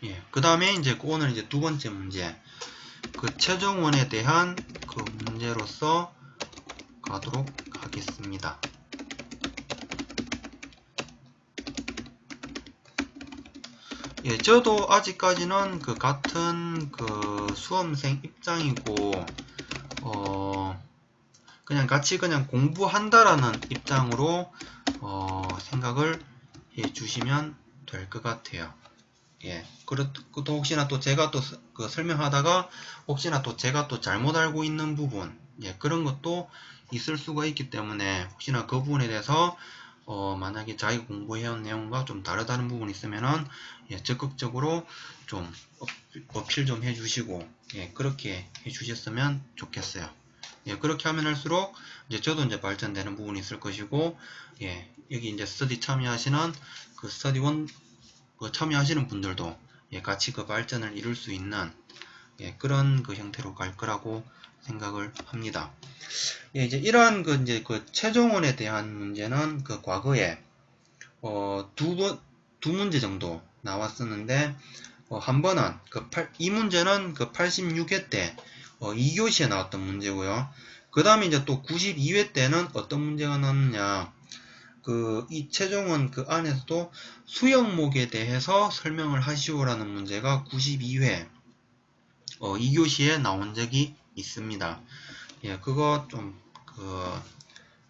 예, 그 다음에 이제 오늘 이제 두 번째 문제, 그 최종원에 대한 그 문제로서 가도록 하겠습니다. 예, 저도 아직까지는 그 같은 그 수험생 입장이고, 그냥 같이 그냥 공부한다라는 입장으로, 생각을 해 주시면 될 것 같아요. 예, 또 혹시나 또 제가 또 그 설명하다가 혹시나 또 제가 또 잘못 알고 있는 부분, 예, 그런 것도 있을 수가 있기 때문에 혹시나 그 부분에 대해서 만약에 자기가 공부해온 내용과 좀 다르다는 부분이 있으면은, 예, 적극적으로 좀 어필 좀 해주시고, 예, 그렇게 해주셨으면 좋겠어요. 예, 그렇게 하면 할수록 이제 저도 이제 발전되는 부분이 있을 것이고, 예, 여기 이제 스터디 참여하시는 그 스터디원 참여하시는 분들도, 예, 같이 그 발전을 이룰 수 있는, 예, 그런 그 형태로 갈 거라고 생각을 합니다. 예, 이제 이러한 그 이제 그 최종원에 대한 문제는 그 과거에 두 문제 정도 나왔었는데, 한 번은 이 문제는 그 86회 때 2교시에 나왔던 문제고요. 그 다음에 이제 또 92회 때는 어떤 문제가 나왔느냐, 이 최종원 그 안에서도 수영목에 대해서 설명을 하시오라는 문제가 92회 2교시에 나온 적이 있습니다. 예, 그거 좀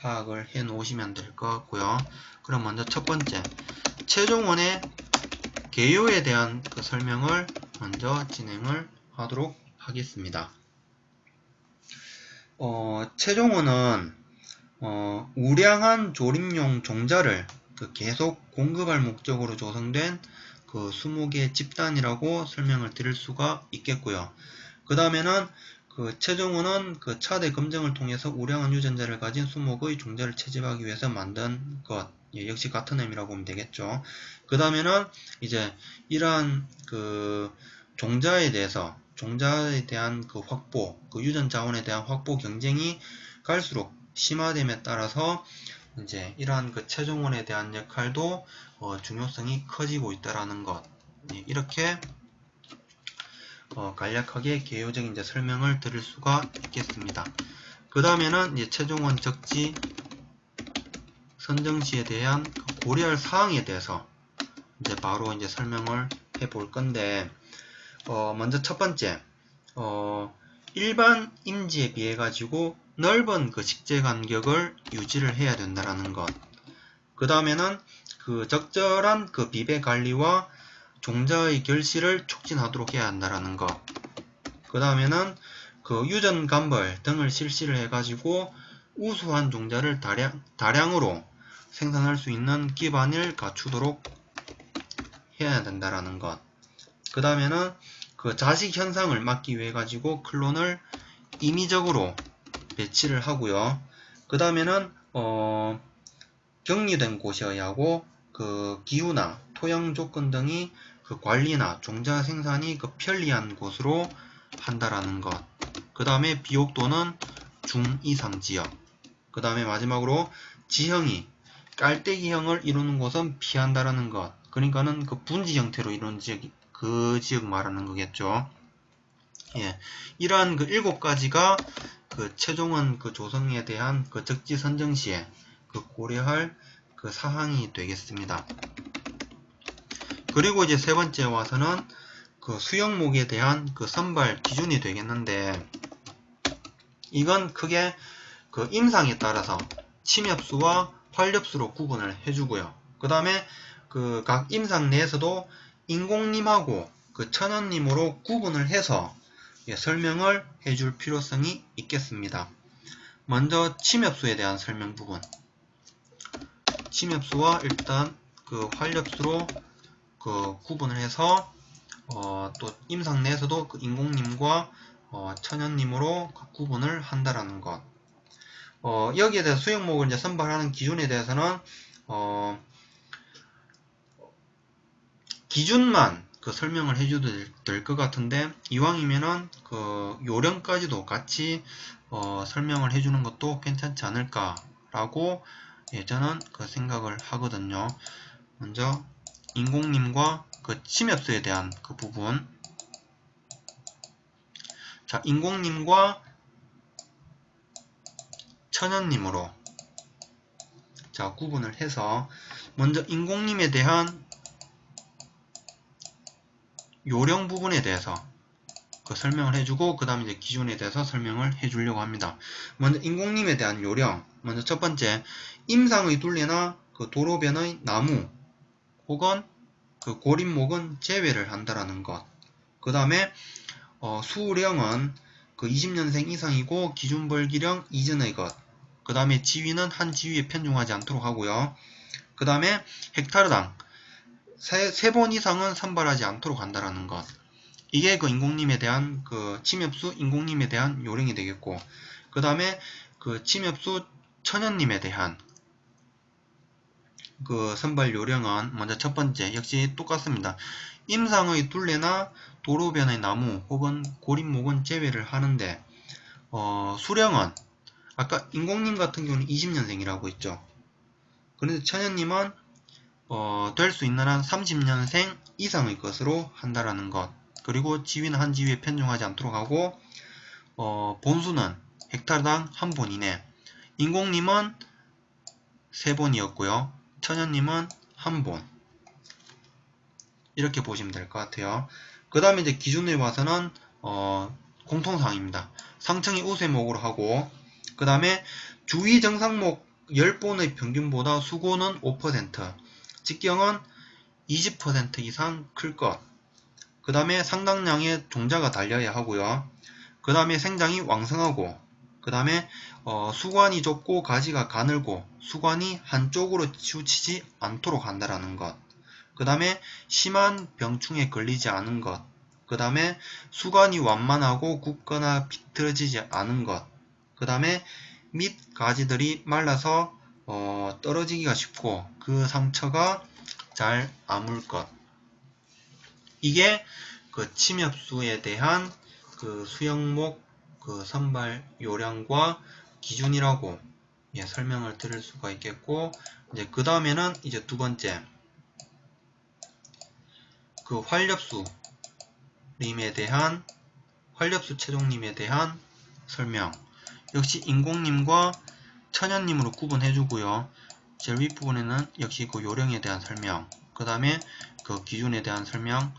파악을 해 놓으시면 될 것 같고요. 그럼 먼저 첫 번째, 최종원의 개요에 대한 그 설명을 먼저 진행을 하도록 하겠습니다. 최종원은 우량한 조립용 종자를 계속 공급할 목적으로 조성된 그 수목의 집단이라고 설명을 드릴 수가 있겠고요. 그 다음에는 그 최종원은 그 차대 검증을 통해서 우량한 유전자를 가진 수목의 종자를 채집하기 위해서 만든 것, 예, 역시 같은 의미라고 보면 되겠죠. 그 다음에는 이제 이러한 그 종자에 대한 그 확보, 그 유전 자원에 대한 확보 경쟁이 갈수록 심화됨에 따라서 이제 이러한 그 최종원에 대한 역할도 중요성이 커지고 있다라는 것, 예, 이렇게 간략하게 개요적인 이제 설명을 드릴 수가 있겠습니다. 그 다음에는 이제 최종원 적지 선정시에 대한 고려할 사항에 대해서 이제 바로 이제 설명을 해 볼 건데, 먼저 첫 번째, 일반 임지에 비해 가지고 넓은 그 식재 간격을 유지를 해야 된다라는 것. 그 다음에는 그 적절한 그 비배 관리와 종자의 결실을 촉진하도록 해야 한다라는 것. 그 다음에는 그 유전 감벌 등을 실시를 해가지고 우수한 종자를 다량으로 생산할 수 있는 기반을 갖추도록 해야 된다라는 것. 그 다음에는 그 자식 현상을 막기 위해 가지고 클론을 임의적으로 배치를 하고요. 그 다음에는 격리된 곳이어야 하고, 그 기후나 토양 조건 등이 그 관리나 종자 생산이 그 편리한 곳으로 한다라는 것. 그 다음에 비옥도는 중 이상 지역. 그 다음에 마지막으로 지형이 깔때기형을 이루는 곳은 피한다라는 것. 그러니까는 그 분지 형태로 이루는 지역, 그 지역 말하는 거겠죠. 예, 이러한 그 7가지가 그 최종원 그 조성에 대한 그 적지 선정 시에 그 고려할 그 사항이 되겠습니다. 그리고 이제 세 번째 와서는 그 수영목에 대한 그 선발 기준이 되겠는데, 이건 크게 그 임상에 따라서 침엽수와 활엽수로 구분을 해주고요. 그 다음에 그 각 임상 내에서도 인공림하고 그 천연림으로 구분을 해서, 예, 설명을 해줄 필요성이 있겠습니다. 먼저 침엽수에 대한 설명 부분. 침엽수와 일단 그 활엽수로 그 구분을 해서 또 임상 내에서도 그 인공림과 천연림으로 구분을 한다라는 것. 여기에 대해서 수영목을 이제 선발하는 기준에 대해서는 기준만 그 설명을 해줘도 될 것 같은데, 이왕이면은 그 요령까지도 같이 설명을 해주는 것도 괜찮지 않을까라고, 예, 저는 그 생각을 하거든요. 먼저 인공림과 그 침엽수에 대한 그 부분. 자, 인공님과 천연님으로 자, 구분을 해서 먼저 인공님에 대한 요령 부분에 대해서 그 설명을 해주고 그 다음에 이제 기준에 대해서 설명을 해주려고 합니다. 먼저 인공님에 대한 요령. 먼저 첫 번째, 임상의 둘레나 그 도로변의 나무 혹은 그 고립목은 제외를 한다라는 것. 그 다음에 수령은 그 20년생 이상이고 기준 벌기령 이전의 것. 그 다음에 지위는 한 지위에 편중하지 않도록 하고요. 그 다음에 헥타르당 3번 이상은 선발하지 않도록 한다라는 것. 이게 그 인공님에 대한 그 침엽수 인공님에 대한 요령이 되겠고, 그 다음에 그 침엽수 천연님에 대한 그 선발 요령은 먼저 첫 번째 역시 똑같습니다. 임상의 둘레나 도로변의 나무 혹은 고립목은 제외를 하는데 수령은 아까 인공님 같은 경우는 20년생이라고 했죠. 그런데 천연님은 될 수 있는 한 30년생 이상의 것으로 한다라는 것. 그리고 지위는 한 지위에 편중하지 않도록 하고 본수는 헥타르당 1본 이내. 인공님은 3본이었고요. 천연님은 1본. 이렇게 보시면 될 것 같아요. 그 다음에 이제 기준에 와서는 공통사항입니다. 상층이 우세목으로 하고, 그 다음에 주위 정상목 10본의 평균보다 수고는 5%, 직경은 20% 이상 클 것. 그 다음에 상당량의 종자가 달려야 하고요. 그 다음에 생장이 왕성하고, 그 다음에 수관이 좁고 가지가 가늘고 수관이 한쪽으로 치우치지 않도록 한다라는 것. 그 다음에 심한 병충에 걸리지 않은 것. 그 다음에 수관이 완만하고 굽거나 비틀어지지 않은 것. 그 다음에 밑 가지들이 말라서 떨어지기가 쉽고 그 상처가 잘 아물 것. 이게 그 침엽수에 대한 그 수영목 그 선발 요령과 기준이라고 설명을 드릴 수가 있겠고, 이제 그 다음에는 이제 두 번째 그 활엽수님에 대한 활엽수 체종님에 대한 설명. 역시 인공님과 천연님으로 구분해주고요. 제일 윗부분에는 역시 그 요령에 대한 설명, 그 다음에 그 기준에 대한 설명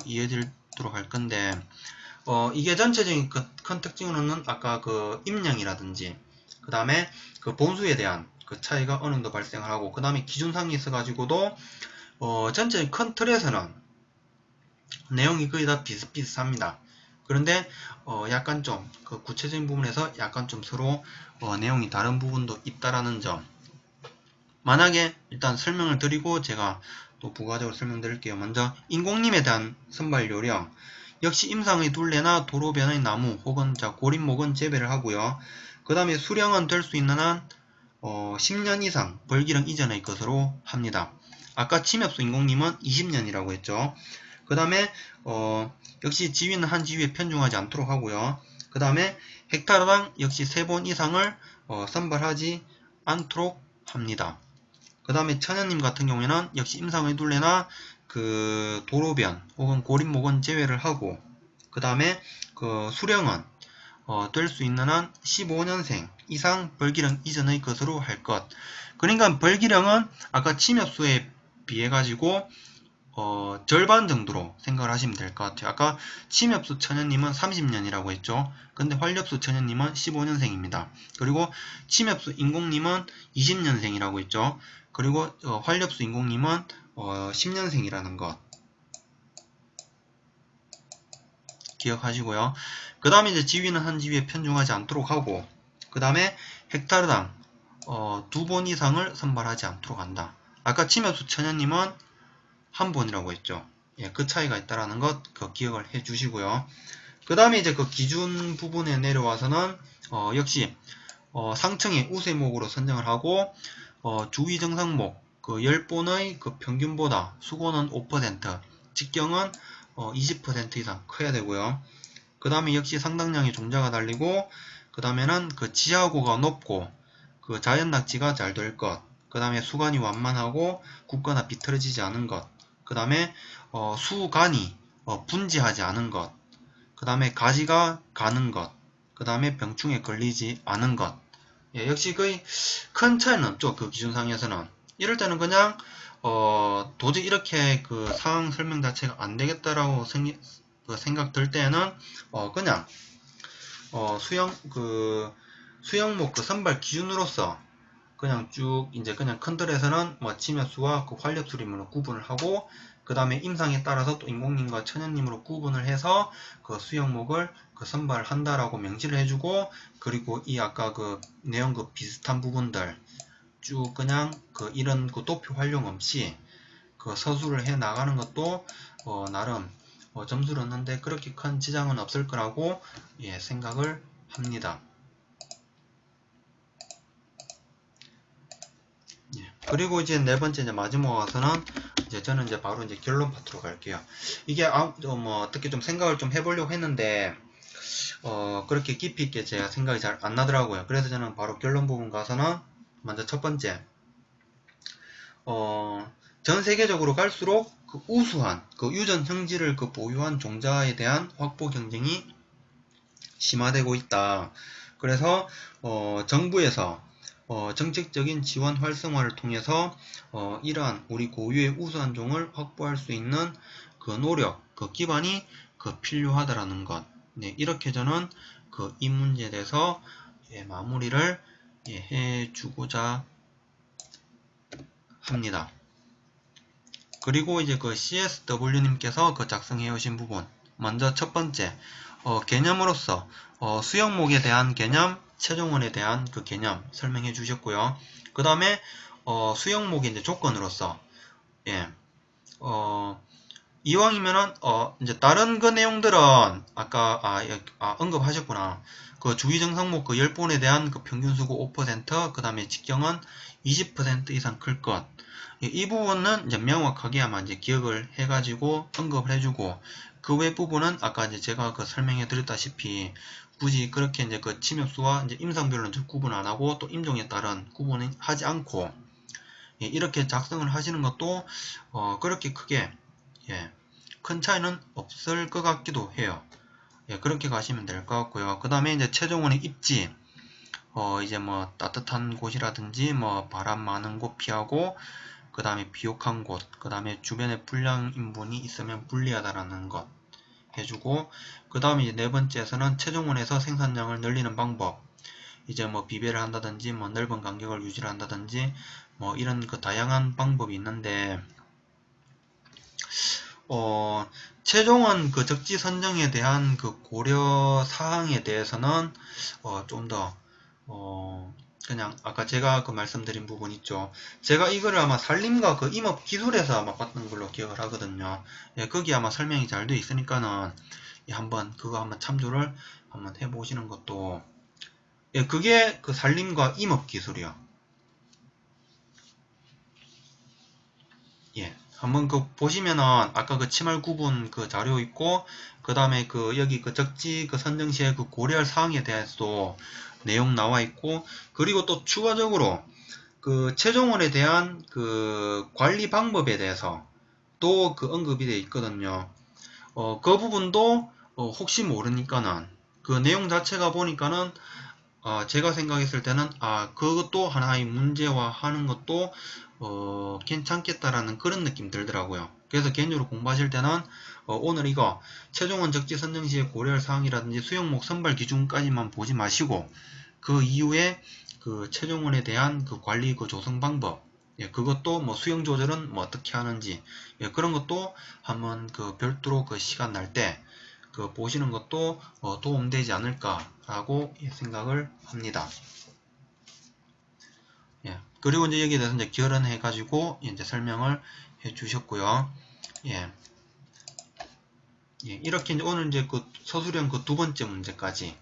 이어지도록 할 건데, 이게 전체적인 큰 특징으로는 아까 그 임량이라든지, 그 다음에 그 본수에 대한 그 차이가 어느 정도 발생하고, 그 다음에 기준상이 있어가지고도, 전체적인 큰 틀에서는 내용이 거의 다 비슷비슷합니다. 그런데 약간 좀 그 구체적인 부분에서 약간 좀 서로 내용이 다른 부분도 있다라는 점. 만약에 일단 설명을 드리고 제가 또 부가적으로 설명드릴게요. 먼저 인공님에 대한 선발 요령. 역시 임상의 둘레나 도로변의 나무 혹은 고립목은 제외를 하고요. 그 다음에 수령은 될 수 있는 한 10년 이상 벌기령 이전의 것으로 합니다. 아까 침엽수 인공님은 20년이라고 했죠. 그 다음에 역시 지위는 한 지위에 편중하지 않도록 하고요. 그 다음에 헥타르당 역시 3본 이상을 선발하지 않도록 합니다. 그 다음에 천연님 같은 경우에는 역시 임상의 둘레나 그 도로변 혹은 고립목은 제외를 하고, 그 다음에 그 수령은 될 수 있는 한 15년생 이상 벌기령 이전의 것으로 할 것. 그러니까 벌기령은 아까 침엽수에 비해 가지고 절반 정도로 생각을 하시면 될 것 같아요. 아까 침엽수 천연님은 30년이라고 했죠. 근데 활엽수 천연님은 15년생입니다. 그리고 침엽수 인공님은 20년생이라고 했죠. 그리고 활엽수 인공님은 10년생이라는 것 기억하시고요. 그 다음에 이제 지위는 한 지위에 편중하지 않도록 하고, 그 다음에 헥타르당 2본 이상을 선발하지 않도록 한다. 아까 침엽수 천연님은 1본이라고 했죠. 예, 그 차이가 있다라는 것 기억을 해 주시고요. 그 다음에 이제 그 기준 부분에 내려와서는 역시 상층의 우세목으로 선정을 하고, 주위 정상목 그 10본의 그 평균보다 수고는 5%, 직경은 20% 이상 커야 되고요. 그 다음에 역시 상당량의 종자가 달리고, 그 다음에는 그 지하고가 높고 그 자연 낙지가 잘 될 것, 그 다음에 수관이 완만하고 굽거나 비틀어지지 않은 것, 그 다음에 수간이 분지하지 않은 것, 그 다음에 가지가 가는 것, 그 다음에 병충해 걸리지 않은 것. 예, 역시 거의 큰 차이는 없죠. 그 기준상에서는. 이럴 때는 그냥 도저히 이렇게 그 상황 설명 자체가 안 되겠다라고 생각 들 때는 그냥 수영목 그 선발 기준으로서 그냥 쭉 이제 그냥 큰 틀에서는 뭐 침엽수와 그 활력수림으로 구분을 하고, 그 다음에 임상에 따라서 또 인공림과 천연림으로 구분을 해서 그 수영목을 그 선발한다라고 명시를 해주고, 그리고 이 아까 그 내용 그 비슷한 부분들 쭉 그냥 그 이런 그 도표 활용 없이 그 서술을 해 나가는 것도 나름 점수를 얻는데 그렇게 큰 지장은 없을 거라고 생각을 합니다. 그리고 이제 네 번째 이제 마지막 와서는 이제 저는 이제 바로 이제 결론 파트로 갈게요. 이게 뭐 어떻게 좀 생각을 좀 해보려고 했는데 그렇게 깊이 있게 제가 생각이 잘 안 나더라고요. 그래서 저는 바로 결론 부분 가서는 먼저 첫 번째, 전 세계적으로 갈수록 그 우수한 그 유전 형질을 그 보유한 종자에 대한 확보 경쟁이 심화되고 있다. 그래서 정부에서 정책적인 지원 활성화를 통해서 이러한 우리 고유의 우수한 종을 확보할 수 있는 그 노력, 그 기반이 그 필요하다라는 것. 네, 이렇게 저는 그 이 문제에 대해서 마무리를 해주고자 합니다. 그리고 이제 그 CSW님께서 그 작성해 오신 부분, 먼저 첫 번째 개념으로서 수영목에 대한 개념, 최종원에 대한 그 개념 설명해 주셨고요. 그 다음에 수영목의 이제 조건으로서 이왕이면은 이제 다른 그 내용들은 아까 언급하셨구나. 그 주기정상목 그 10본에 대한 그 평균 수고 5%, 그 다음에 직경은 20% 이상 클 것. 이 부분은 이제 명확하게 아마 이제 기억을 해가지고 언급을 해주고, 그 외 부분은 아까 이제 제가 그 설명해 드렸다시피 굳이 그렇게 이제 그 침엽수와 이제 임상별로 구분 안 하고 또 임종에 따른 구분을 하지 않고 이렇게 작성을 하시는 것도 그렇게 크게 큰 차이는 없을 것 같기도 해요. 그렇게 가시면 될 것 같고요. 그 다음에 이제 최종원의 입지, 이제 뭐 따뜻한 곳이라든지 뭐 바람 많은 곳 피하고, 그 다음에 비옥한 곳, 그 다음에 주변에 불량 인분이 있으면 불리하다라는 것 해주고, 그 다음에 이제 네 번째에서는 최종원에서 생산량을 늘리는 방법, 이제 뭐 비배를 한다든지 뭐 넓은 간격을 유지를 한다든지 뭐 이런 그 다양한 방법이 있는데, 최종원 그 적지 선정에 대한 그 고려 사항에 대해서는 좀 더 그냥 아까 제가 그 말씀드린 부분 있죠. 제가 이거를 아마 산림과 그 임업 기술에서 아마 봤던 걸로 기억을 하거든요. 거기 아마 설명이 잘 되어 있으니까는 한번 그거 한번 참조를 한번 해보시는 것도, 그게 그 산림과 임업 기술이요. 한번 그 보시면은 아까 그 치말 구분 그 자료 있고, 그 다음에 그 여기 그 적지 그 선정 시에 그 고려할 사항에 대해서도 내용 나와 있고, 그리고 또 추가적으로 그 최종원에 대한 그 관리 방법에 대해서 또 그 언급이 되어 있거든요. 그 부분도 혹시 모르니까는 그 내용 자체가 보니까는 제가 생각했을 때는 그것도 하나의 문제화하는 것도 괜찮겠다라는 그런 느낌 들더라고요. 그래서 개인적으로 공부하실 때는 오늘 이거 최종원 적지 선정 시에 고려할 사항이라든지 수용목 선발 기준까지만 보지 마시고, 그 이후에 그 최종원에 대한 그 관리 그 조성 방법, 그것도 뭐 수용 조절은 뭐 어떻게 하는지, 그런 것도 한번 그 별도로 그 시간 날 때 그 보시는 것도 도움되지 않을까라고 생각을 합니다. 그리고 이제 여기에 대해서 이제 결연해 가지고 이제 설명을 해 주셨고요. 이렇게 이제 오늘 이제 그 서술형 그 두 번째 문제까지